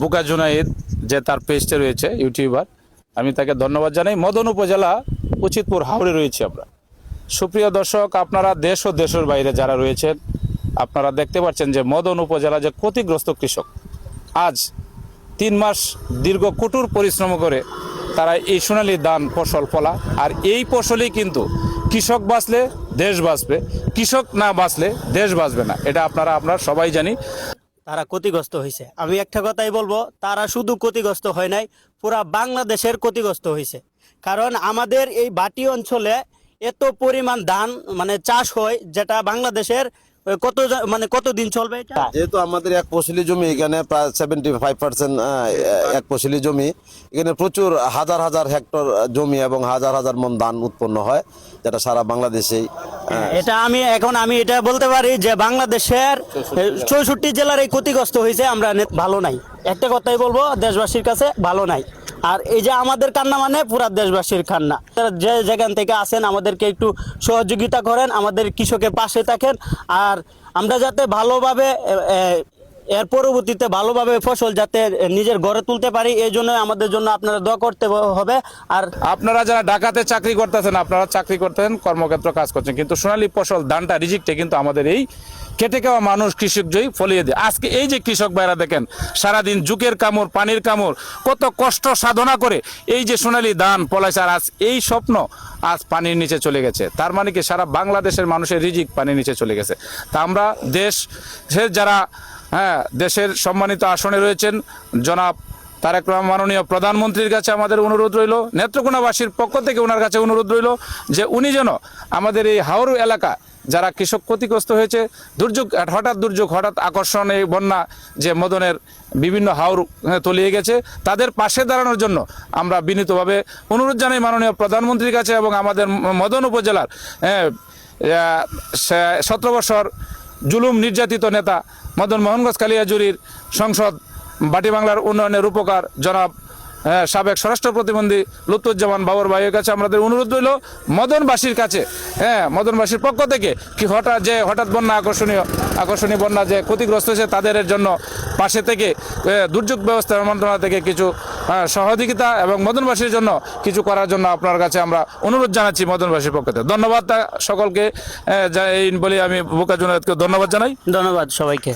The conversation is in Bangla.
বুকা জুনাইদ যে তার পেজটা রয়েছে ইউটিউবার, আমি তাকে ধন্যবাদ জানাই। মদন উপজেলা উচিতপুর হাওড়ে রয়েছে আমরা। সুপ্রিয় দর্শক, আপনারা দেশ ও দেশের বাইরে যারা রয়েছেন, আপনারা দেখতে পাচ্ছেন যে মদন উপজেলা যে ক্ষতিগ্রস্ত কৃষক, আজ 3 মাস দীর্ঘ কঠোর পরিশ্রম করে তারা এই সোনালী ধান ফসল ফলা, আর এই ফসলেই কিন্তু কৃষক বাঁচলে দেশ বাঁচবে, কৃষক না বাঁচলে দেশ বাঁচবে না। এটা আপনারা সবাই জানি। তারা ক্ষতিগ্রস্ত হয়েছে। আমি একটা কথাই বলবো, তারা শুধু ক্ষতিগ্রস্ত হয় নাই, পুরা বাংলাদেশের ক্ষতিগ্রস্ত হয়েছে। কারণ আমাদের এই বাটি অঞ্চলে এত পরিমাণ ধান চাষ হয়, যেটা বাংলাদেশের কতদিন চলবে এটা। যেহেতু আমাদের এক ফসলি জমি, এখানে প্রায় 75% এক ফসলি জমি, এখানে প্রচুর হাজার হাজার হেক্টর জমি এবং হাজার হাজার মন ধান উৎপন্ন হয়, যেটা সারা বাংলাদেশেই। এটা আমি এটা বলতে পারি যে বাংলাদেশের 64 জেলার এই ক্ষতিগ্রস্ত হয়েছে। আমরা ভালো নাই, একটা কথাই বলবো, দেশবাসীর কাছে ভালো নাই। আর এই যে আমাদের কান্না পুরা দেশবাসীর কান্না। যে যেখান থেকে আসেন আমাদেরকে একটু সহযোগিতা করেন, আমাদের কৃষকের পাশে থাকেন, আর আমরা যাতে ভালোভাবে এর পরবর্তীতে ভালোভাবে ফসল যাতে নিজের ঘরে তুলতে পারি, এই জন্য আমাদের জন্য আপনারা দোয়া করতে হবে। আর আপনারা যারা ঢাকাতে চাকরি করতেছেন, আপনারা চাকরি করতেন, কর্মক্ষেত্র কাজ করছেন, কিন্তু সোনালী ফসল ধানটা রিজিকটা কিন্তু আমাদের এই খেটে খাওয়া মানুষ কৃষকজয়ী ফলিয়ে দেয়। আজকে এই যে কৃষক ভাইরা দেখেন, সারাদিন জুকের কামড়, পানির কামড়, কত কষ্ট সাধনা করে এই যে সোনালী ধান ফলাইছে, আর আজ এই স্বপ্ন আজ পানির নিচে চলে গেছে। তার মানে কি সারা বাংলাদেশের মানুষের রিজিক পানির নিচে চলে গেছে। তা আমরা দেশের যারা দেশের সম্মানিত আসনে রয়েছেন, জনাব তারেক রহমান মাননীয় প্রধানমন্ত্রীর কাছে আমাদের অনুরোধ রইল, নেত্রকোনাবাসীর পক্ষ থেকে ওনার কাছে অনুরোধ রইল যে উনি যেন আমাদের এই হাওড় এলাকা যারা কৃষক ক্ষতিগ্রস্ত হয়েছে, হঠাৎ আকর্ষণ এই বন্যা যে মদনের বিভিন্ন হাওর তলিয়ে গেছে, তাদের পাশে দাঁড়ানোর জন্য আমরা বিনীতভাবে অনুরোধ জানাই মাননীয় প্রধানমন্ত্রীর কাছে। এবং আমাদের মদন উপজেলার 17 বছর জুলুম নির্যাতিত নেতা মদন মোহনগঞ্জ কালিয়াজুরির সংসদ বাটি বাংলার উন্নয়নের রূপকার জনাব সাবেক স্বরাষ্ট্র প্রতিমন্ত্রী লুৎফুজ্জামান বাবর ভাইয়ের কাছে আমাদের অনুরোধ রইল, মদনবাসীর কাছে, মদনবাসীর পক্ষ থেকে কি হঠাৎ বন্যা আকর্ষণীয় বন্যা যে ক্ষতিগ্রস্ত হয়েছে, তাদের জন্য পাশে থেকে দুর্যোগ ব্যবস্থাপনা মন্ত্রণালয় থেকে কিছু সহযোগিতা এবং মদনবাসীর জন্য কিছু করার জন্য আপনার কাছে আমরা অনুরোধ জানাচ্ছি মদনবাসীর পক্ষ থেকে। ধন্যবাদ সকলকে, এই বলে আমি বুকা জুনায়েদকে ধন্যবাদ জানাই। ধন্যবাদ সবাইকে।